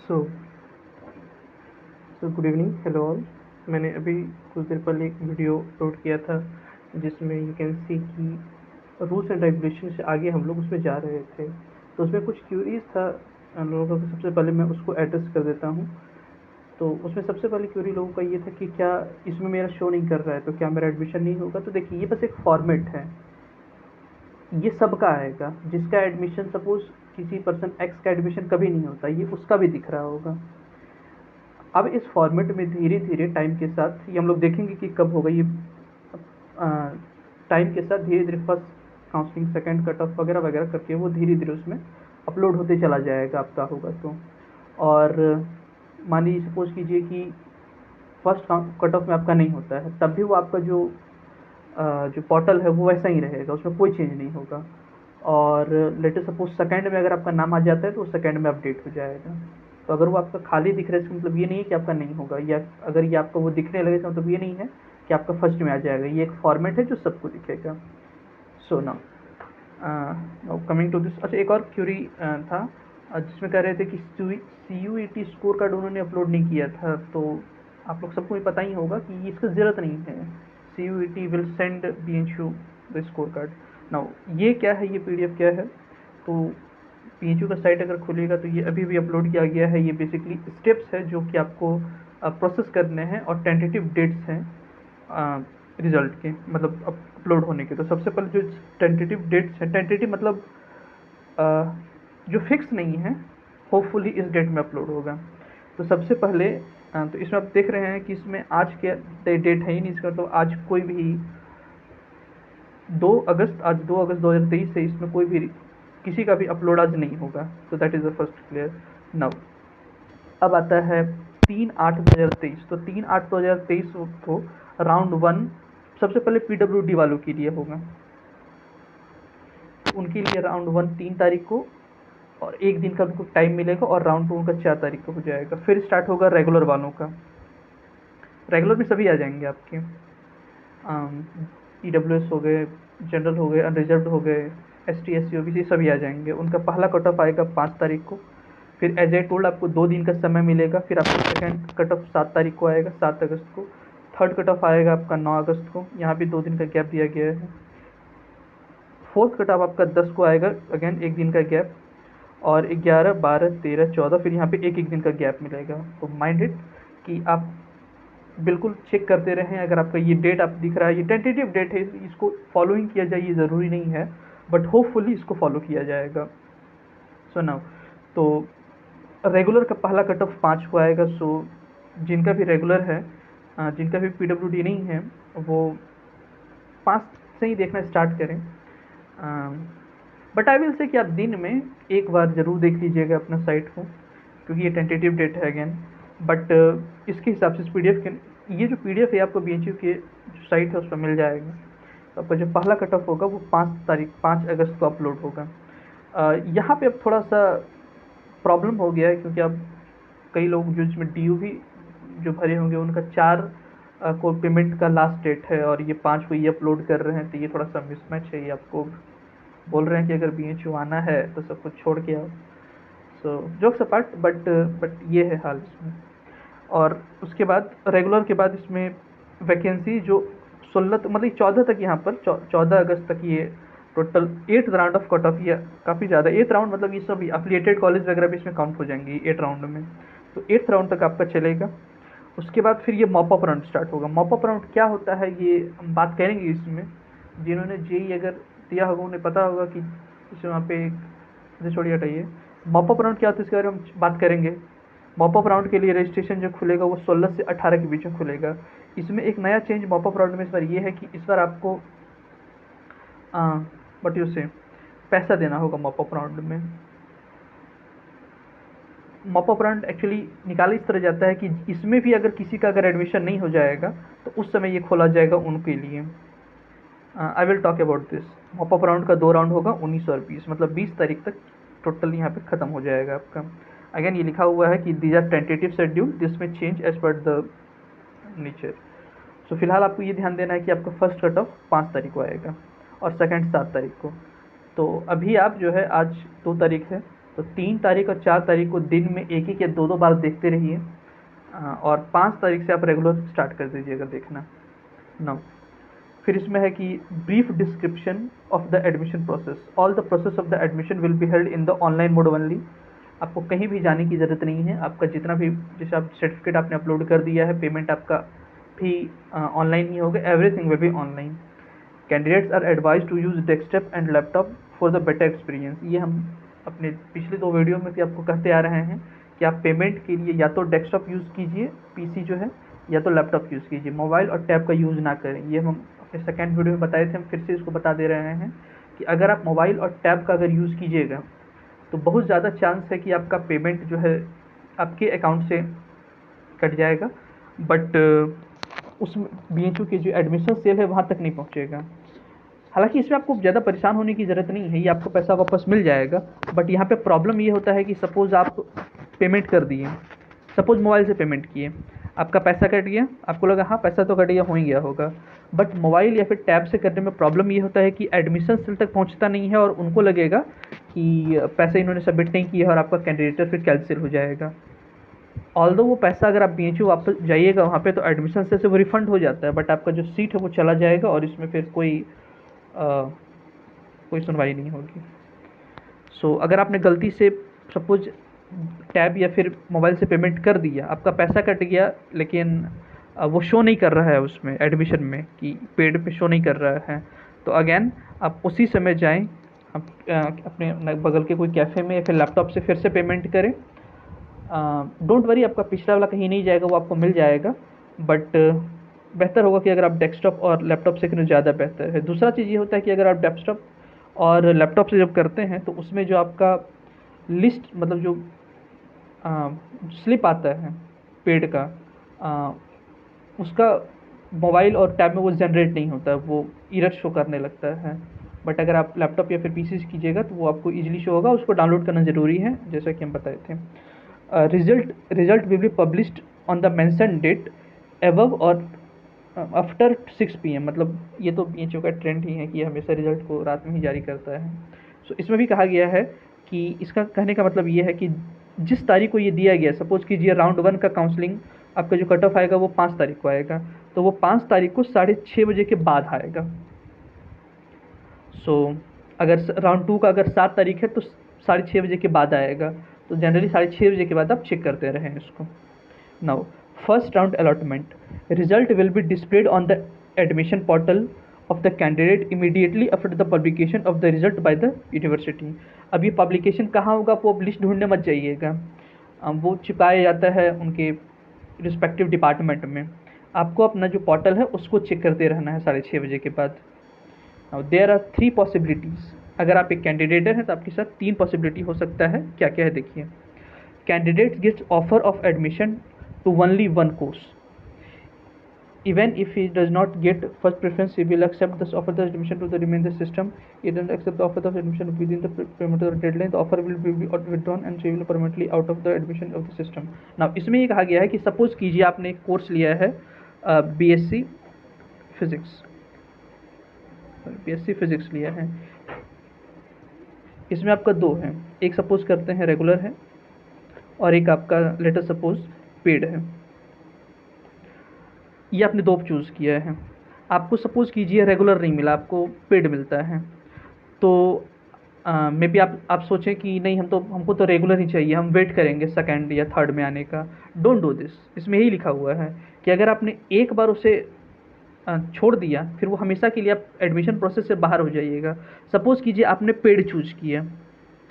So good evening, hello all. मैंने अभी कुछ देर पहले एक वीडियो अपलोड किया था जिसमें यू कैन सी कि रूल्स एंड रेगुलेशन से आगे हम लोग उसमें जा रहे थे। तो उसमें कुछ क्यूरीज था लोगों का। सबसे पहले मैं उसको एड्रेस कर देता हूँ। तो उसमें सबसे पहले क्यूरी लोगों का ये था कि क्या इसमें मेरा शो नहीं कर रहा है तो क्या मेरा एडमिशन नहीं होगा। तो देखिए, ये बस एक फॉर्मेट है, ये सबका आएगा। जिसका एडमिशन, सपोज किसी पर्सन एक्स का एडमिशन कभी नहीं होता, ये उसका भी दिख रहा होगा। अब इस फॉर्मेट में धीरे धीरे टाइम के साथ ये हम लोग देखेंगे कि कब होगा ये। टाइम के साथ धीरे धीरे first counselling, second cut off वगैरह वगैरह करके वो धीरे धीरे उसमें अपलोड होते चला जाएगा आपका होगा तो। और मान लीजिए सपोज कीजिए कि फर्स्ट कट ऑफ में आपका नहीं होता है, तब भी वो आपका जो पोर्टल है वो वैसा ही रहेगा, उसमें कोई चेंज नहीं होगा। और लेटर सपोज सेकंड में अगर आपका नाम आ जाता है तो वो सेकंड में अपडेट हो जाएगा। तो अगर वो आपका खाली दिख रहा है इसका मतलब ये नहीं है कि आपका नहीं होगा, या अगर ये आपका वो दिखने लगे तो मतलब ये नहीं है कि आपका फर्स्ट में आ जाएगा। ये एक फॉर्मेट है जो सबको दिखेगा। So now coming to this. अच्छा, एक और क्यूरी था जिसमें कह रहे थे कि CUET स्कोर कार्ड उन्होंने अपलोड नहीं किया था। तो आप लोग सबको पता ही होगा कि इसकी ज़रूरत नहीं है। CUET will send BHU the score card. Now ये क्या है, ये PDF क्या है। तो PHU का साइट अगर खुलेगा तो ये अभी भी अपलोड किया गया है। ये बेसिकली स्टेप्स है जो कि आपको प्रोसेस करने हैं और टेंटेटिव डेट्स हैं रिजल्ट के, मतलब अपलोड होने के। तो सबसे पहले जो टेंटेटिव डेट्स हैं, टेंटेटिव मतलब जो फिक्स नहीं है, होपफुली इस डेट में अपलोड होगा। तो सबसे पहले तो इसमें आप देख रहे हैं कि इसमें आज के डेट है ही नहीं इसका। तो आज कोई भी 2 अगस्त, आज 2 अगस्त 2023 से इसमें कोई भी किसी का भी अपलोड आज नहीं होगा। तो that is the first clear. Now अब आता है 3/8/2023। तो 3/8/2023 को राउंड 1 सबसे पहले PWD वालों के लिए होगा। उनके लिए राउंड 1 3 तारीख को और एक दिन का उनको टाइम मिलेगा, और राउंड 2 उनका 4 तारीख को हो जाएगा। फिर स्टार्ट होगा रेगुलर वालों का। रेगुलर में सभी आ जाएंगे आपके, EWS हो गए, जनरल हो गए, अनरिजर्व हो गए, ST SC OBC सभी आ जाएंगे। उनका पहला कट ऑफ आएगा 5 तारीख को। फिर एज ए टोल्ड आपको 2 दिन का समय मिलेगा। फिर आपको सेकंड कट ऑफ 7 तारीख को आएगा, 7 अगस्त को। थर्ड कट ऑफ आएगा आपका 9 अगस्त को, यहाँ भी 2 दिन का गैप दिया गया है। फोर्थ कट ऑफ आपका 10 को आएगा, अगेन एक दिन का गैप। और 11, 12, 13, 14 फिर यहाँ पे एक एक दिन का गैप मिलेगा। तो माइंड इट कि आप बिल्कुल चेक करते रहें। अगर आपका ये डेट आप दिख रहा है, ये टेंटेटिव डेट है, इसको फॉलोइंग किया जाए ये ज़रूरी नहीं है, बट होपफुली इसको फॉलो किया जाएगा। सो नाउ तो रेगुलर का पहला कट ऑफ 5 को आएगा। सो जिनका भी रेगुलर है, जिनका भी PWD नहीं है, वो 5 से ही देखना स्टार्ट करें। बट आई विल से कि आप दिन में एक बार ज़रूर देख लीजिएगा अपना साइट को, क्योंकि ये टेंटेटिव डेट है अगेन। बट इसके हिसाब से इस PDF के, ये जो PDF है आपको BHU के जो साइट है उस पर मिल जाएगा। तो आपका जो पहला कट ऑफ होगा वो 5 अगस्त को अपलोड होगा। यहाँ पे अब थोड़ा सा प्रॉब्लम हो गया है, क्योंकि अब कई लोग जो इसमें DU भी जो भरे होंगे उनका 4 को पेमेंट का लास्ट डेट है, और ये 5 को ये अपलोड कर रहे हैं। तो ये थोड़ा सा मिसमैच है। ये आपको बोल रहे हैं कि अगर BHU आना है तो सब कुछ छोड़ के आओ। सो जोक्स अपार्ट, बट ये है हाल इसमें। और उसके बाद रेगुलर के बाद इसमें वैकेंसी जो 16 मतलब 14 तक, यहाँ पर 14 अगस्त तक ये total 8th round of cut off, ये काफ़ी ज़्यादा। 8th राउंड मतलब ये सब एफिलिएटेड कॉलेज वगैरह भी इसमें काउंट हो जाएंगे 8 राउंड में। तो 8th राउंड तक आपका चलेगा। उसके बाद फिर ये मॉप अप राउंड स्टार्ट होगा। मॉप अप राउंड क्या होता है ये हम बात करेंगे इसमें। जिन्होंने JEE अगर दिया होगा उन्हें पता होगा कि इसे वहाँ पे इसे छोड़िए, हटाइए। मॉप अप राउंड क्या होता है इसके बारे में हम बात करेंगे। मॉप अप राउंड के लिए रजिस्ट्रेशन जो खुलेगा वो 16 से 18 के बीच में खुलेगा। इसमें एक नया चेंज मॉप अप राउंड में इस बार ये है कि इस बार आपको बट यू से पैसा देना होगा मॉप अप राउंड में। मॉप अप राउंड एक्चुअली निकाला इस तरह जाता है कि इसमें भी अगर किसी का अगर एडमिशन नहीं हो जाएगा तो उस समय ये खोला जाएगा उनके लिए। I will talk about this. Mop up round का 2 राउंड होगा, 19 और 20, मतलब 20 तारीख तक टोटल यहाँ पे ख़त्म हो जाएगा आपका। अगेन ये लिखा हुआ है कि these are tentative schedule, this में change as per the nature. So फिलहाल आपको ये ध्यान देना है कि आपका फर्स्ट कट ऑफ 5 तारीख को आएगा और सेकंड 7 तारीख को। तो अभी आप जो है आज 2 तारीख है, तो 3 तारीख और 4 तारीख को दिन में एक एक या दो बार देखते रहिए, और 5 तारीख से आप रेगुलर स्टार्ट कर दीजिएगा देखना। नाउ फिर इसमें है कि brief description of the admission process. All the process of the admission will be held in the online mode only. आपको कहीं भी जाने की ज़रूरत नहीं है। आपका जितना भी, जैसे आप सर्टिफिकेट आपने अपलोड कर दिया है, पेमेंट आपका भी ऑनलाइन ही होगा। Everything will be online. Candidates are advise to use desktop and laptop for the better experience. ये हम अपने पिछले 2 वीडियो में भी आपको कहते आ रहे हैं कि आप पेमेंट के लिए या तो डेस्कटॉप यूज़ कीजिए, पीसी जो है, या तो लैपटॉप यूज़ कीजिए। मोबाइल और टैब का यूज़ ना करें। ये हम अपने सेकेंड वीडियो में बताए थे, हम फिर से इसको बता दे रहे हैं कि अगर आप मोबाइल और टैब का अगर यूज़ कीजिएगा तो बहुत ज़्यादा चांस है कि आपका पेमेंट जो है आपके अकाउंट से कट जाएगा, बट उस BHU की जो एडमिशन सेल है वहाँ तक नहीं पहुँचेगा। हालांकि इसमें आपको ज़्यादा परेशान होने की ज़रूरत नहीं है, ये आपको पैसा वापस मिल जाएगा। बट यहाँ पे प्रॉब्लम ये होता है कि सपोज़ आप पेमेंट कर दिए, सपोज़ मोबाइल से पेमेंट किए, आपका पैसा कट गया, आपको लगा हाँ पैसा तो कट गया, हो ही गया होगा, बट मोबाइल या फिर टैब से करने में प्रॉब्लम ये होता है कि एडमिशन सेल तक पहुँचता नहीं है और उनको लगेगा कि पैसा इन्होंने सबमिट नहीं किया और आपका कैंडिडेट फिर कैंसिल हो जाएगा। ऑल्दो वो पैसा अगर आप BHU वापस जाइएगा वहाँ पे तो एडमिशन सेल से वो रिफ़ंड हो जाता है, बट आपका जो सीट है वो चला जाएगा और इसमें फिर कोई सुनवाई नहीं होगी। सो अगर आपने गलती से सपोज टैब या फिर मोबाइल से पेमेंट कर दिया, आपका पैसा कट गया, लेकिन वो शो नहीं कर रहा है उसमें एडमिशन में कि पेड पे शो नहीं कर रहा है, तो अगेन आप उसी समय जाएं, आप अपने बगल के कोई कैफ़े में या फिर लैपटॉप से फिर से पेमेंट करें। डोंट वरी, आपका पिछला वाला कहीं नहीं जाएगा, वो आपको मिल जाएगा, बट बेहतर होगा कि अगर आप डेस्कटॉप और लैपटॉप से करें, ज़्यादा बेहतर है। दूसरा चीज़ ये होता है कि अगर आप डेस्कटॉप और लैपटॉप से जब करते हैं तो उसमें जो आपका लिस्ट, मतलब जो स्लिप आता है पेड का, उसका मोबाइल और टैब में वो जनरेट नहीं होता है, वो एरर शो करने लगता है। बट अगर आप लैपटॉप या फिर पीसी से कीजिएगा तो वो आपको इजीली शो होगा। उसको डाउनलोड करना ज़रूरी है, जैसा कि हम बताए थे। Result will be published on the mention date above और आफ्टर 6 PM। मतलब ये तो BHU का ट्रेंड ही है कि हमेशा रिजल्ट को रात में ही जारी करता है। सो इसमें भी कहा गया है कि इसका कहने का मतलब ये है कि जिस तारीख को ये दिया गया, सपोज कीजिए राउंड 1 का काउंसलिंग आपका जो कट ऑफ आएगा वो 5 तारीख को आएगा, तो वो 5 तारीख को 6:30 बजे के बाद आएगा। सो अगर राउंड 2 का अगर 7 तारीख है तो 6:30 बजे के बाद आएगा, तो जनरली 6:30 बजे के बाद आप चेक करते रहें इसको। Now first round allotment result will be displayed on the admission portal of the candidate immediately after the publication of the result by the university। अब ये पब्लिकेशन कहाँ होगा, वो आप लिस्ट ढूंढने मत जाइएगा, वो छिपाया जाता है उनके रिस्पेक्टिव डिपार्टमेंट में। आपको अपना जो पोर्टल है उसको चेक करते रहना है 6:30 बजे के बाद। Now there are 3 possibilities. अगर आप एक कैंडिडेट हैं तो आपके साथ 3 पॉसिबिलिटी हो सकता है। क्या क्या है देखिए। Candidate gets offer of admission to only 1 course. Even if he does not get first preference, he will accept this offer the admission to the remainder system. He doesn't accept the offer of admission within the payment deadline, the offer will be withdrawn and she will permanently out of the admission of the system। Now इसमें ये कहा गया है कि suppose कीजिए आपने एक course लिया है BSc फिजिक्स लिया है। इसमें आपका 2 है, एक सपोज करते हैं रेगुलर है और एक आपका लेटर सपोज पेड है। ये आपने 2 चूज़ किया है। आपको सपोज़ कीजिए रेगुलर नहीं मिला, आपको पेड मिलता है, तो मे बी आप सोचें कि नहीं हमको तो रेगुलर ही चाहिए, हम वेट करेंगे सेकंड या थर्ड में आने का। Don't do this. इसमें यही लिखा हुआ है कि अगर आपने एक बार उसे छोड़ दिया फिर वो हमेशा के लिए आप एडमिशन प्रोसेस से बाहर हो जाइएगा। सपोज़ कीजिए आपने पेड चूज़ किया,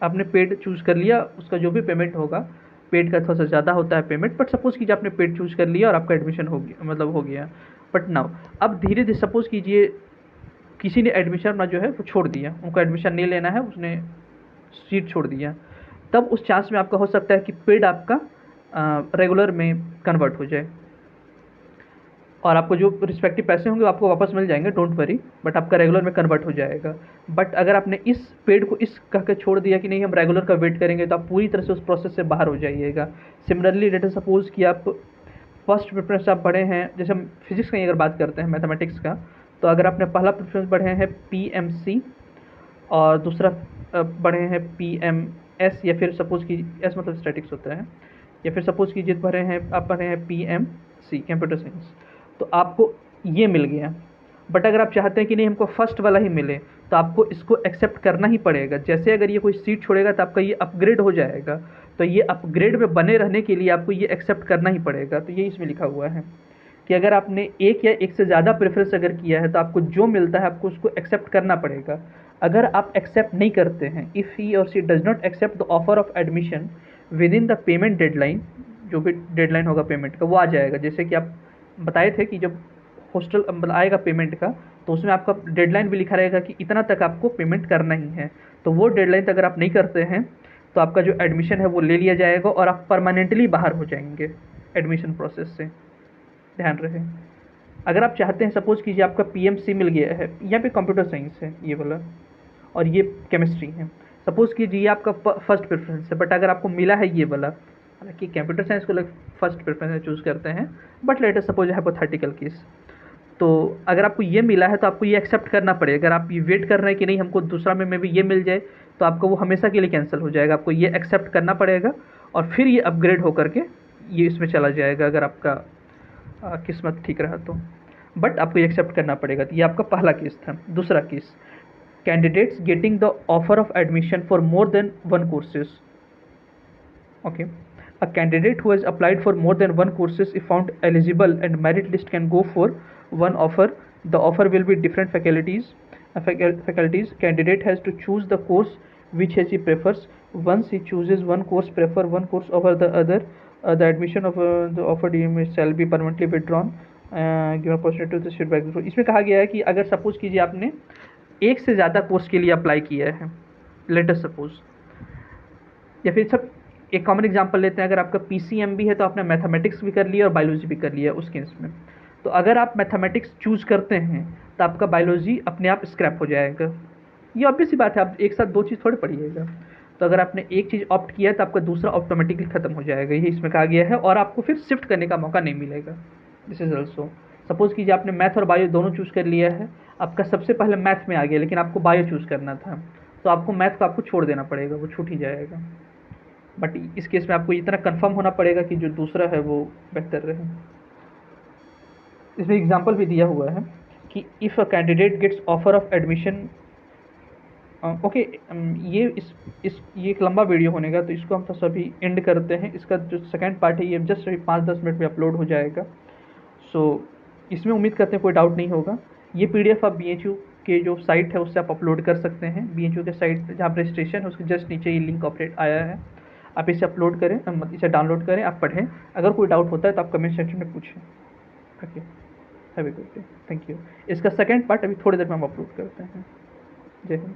आपने पेड चूज़ कर लिया, उसका जो भी पेमेंट होगा, पेड का थोड़ा सा ज़्यादा होता है पेमेंट, बट सपोज़ कीजिए आपने पेड चूज़ कर लिया और आपका एडमिशन हो गया, मतलब हो गया। बट नाउ अब धीरे धीरे सपोज़ कीजिए किसी ने एडमिशन अपना जो है वो छोड़ दिया, उनको एडमिशन नहीं लेना है, उसने सीट छोड़ दिया, तब उस चांस में आपका हो सकता है कि पेड आपका रेगुलर में कन्वर्ट हो जाए और आपको जो रिस्पेक्टिव पैसे होंगे आपको वापस मिल जाएंगे, डोंट वरी, बट आपका रेगुलर में कन्वर्ट हो जाएगा। बट अगर आपने इस पेड को इस कह के छोड़ दिया कि नहीं हम रेगुलर का वेट करेंगे, तो आप पूरी तरह से उस प्रोसेस से बाहर हो जाइएगा। सिमिलरली लेट अस सपोज कि आप फर्स्ट प्रेफरेंस आप बढ़े हैं, जैसे हम फिजिक्स की अगर बात करते हैं, मैथमेटिक्स का, तो अगर आपने पहला प्रेफरेंस बढ़े हैं PMC और दूसरा बढ़े हैं एस, या फिर सपोज की एस मतलब स्टैटिक्स होता है, या फिर सपोज कीजिए भरे हैं आप भरे हैं PMC कंप्यूटर साइंस, तो आपको ये मिल गया। बट अगर आप चाहते हैं कि नहीं हमको फर्स्ट वाला ही मिले, तो आपको इसको एक्सेप्ट करना ही पड़ेगा। जैसे अगर ये कोई सीट छोड़ेगा तो आपका ये अपग्रेड हो जाएगा, तो ये अपग्रेड में बने रहने के लिए आपको ये एक्सेप्ट करना ही पड़ेगा। तो ये इसमें लिखा हुआ है कि अगर आपने एक या एक से ज़्यादा प्रेफरेंस अगर किया है तो आपको जो मिलता है आपको उसको एक्सेप्ट करना पड़ेगा। अगर आप एक्सेप्ट नहीं करते हैं, if he or she does not accept the offer of admission within the payment deadline, जो भी डेडलाइन होगा पेमेंट का वो आ जाएगा। जैसे कि आप बताए थे कि जब हॉस्टल मतलब आएगा पेमेंट का, तो उसमें आपका डेडलाइन भी लिखा रहेगा कि इतना तक आपको पेमेंट करना ही है। तो वो डेडलाइन तक अगर आप नहीं करते हैं तो आपका जो एडमिशन है वो ले लिया जाएगा और आप परमानेंटली बाहर हो जाएंगे एडमिशन प्रोसेस से। ध्यान रहे, अगर आप चाहते हैं सपोज कीजिए आपका PMC मिल गया है, यहाँ पे कंप्यूटर साइंस है ये वाला और ये केमिस्ट्री है, सपोज कीजिए ये आपका फर्स्ट प्रेफरेंस है, बट अगर आपको मिला है ये वाला, हालांकि कंप्यूटर साइंस को लोग फर्स्ट प्रेफरेंस चूज़ करते हैं, but let us suppose hypothetical case, तो अगर आपको ये मिला है तो आपको ये एक्सेप्ट करना पड़ेगा। अगर आप ये वेट कर रहे हैं कि नहीं हमको दूसरा में भी ये मिल जाए, तो आपको वो हमेशा के लिए कैंसिल हो जाएगा। आपको ये एक्सेप्ट करना पड़ेगा और फिर ये अपग्रेड होकर के ये इसमें चला जाएगा, अगर आपका किस्मत ठीक रहा तो। बट आपको ये एक्सेप्ट करना पड़ेगा। तो ये आपका पहला केस था। दूसरा case, candidates getting the offer of admission for more than one courses. Okay, a candidate who has applied for more than one courses if found eligible and merit list can go for one offer. The offer will be different faculties. Candidate has to choose the course which he prefers. Once he chooses one course, prefer one course over the other, the admission of the offered shall be permanently withdrawn. Given opportunity to sit back. इसमें कहा गया है कि अगर suppose कीजिए आपने एक से ज़्यादा कोर्स के लिए अप्लाई किया है, लेट अस सपोज, या फिर सब एक कॉमन एग्जांपल लेते हैं, अगर आपका PCMB है तो आपने मैथमेटिक्स भी कर लिया और बायोलॉजी भी कर लिया उस केस में। तो अगर आप मैथमेटिक्स चूज़ करते हैं तो आपका बायोलॉजी अपने आप स्क्रैप हो जाएगा। ये ऑब्वियस सी बात है, आप एक साथ दो चीज़ थोड़ी पढ़िएगा। तो अगर आपने एक चीज़ ऑप्ट किया है तो आपका दूसरा ऑटोमेटिकली खत्म हो जाएगा, यही इसमें कहा गया है, और आपको फिर शिफ्ट करने का मौका नहीं मिलेगा। दिस इज ऑल्सो सपोज कीजिए आपने मैथ और बायो दोनों चूज़ कर लिया है, आपका सबसे पहले मैथ में आ गया लेकिन आपको बायो चूज़ करना था, तो आपको मैथ को आपको छोड़ देना पड़ेगा, वो छूट ही जाएगा। बट इस केस में आपको इतना कंफर्म होना पड़ेगा कि जो दूसरा है वो बेहतर रहे। इसमें एग्जांपल भी दिया हुआ है कि if a candidate gets offer of admission, okay, ये ये एक लंबा वीडियो होने का, तो इसको हम तो सभी एंड करते हैं। इसका जो सेकंड पार्ट है ये जस्ट 5-10 मिनट में अपलोड हो जाएगा। सो इसमें उम्मीद करते हैं कोई डाउट नहीं होगा। ये PDF आप BHU के जो साइट है उससे आप अपलोड कर सकते हैं। BHU के साइट जहाँ पर रजिस्ट्रेशन है उसके जस्ट नीचे ये लिंक ऑपरेट आया है, आप इसे अपलोड करें, इसे डाउनलोड करें, आप पढ़ें। अगर कोई डाउट होता है तो आप कमेंट सेक्शन में पूछें। Okay, have a good day, thank you. इसका सेकंड पार्ट अभी थोड़ी देर में हम अपलोड करते हैं। जय हिंद।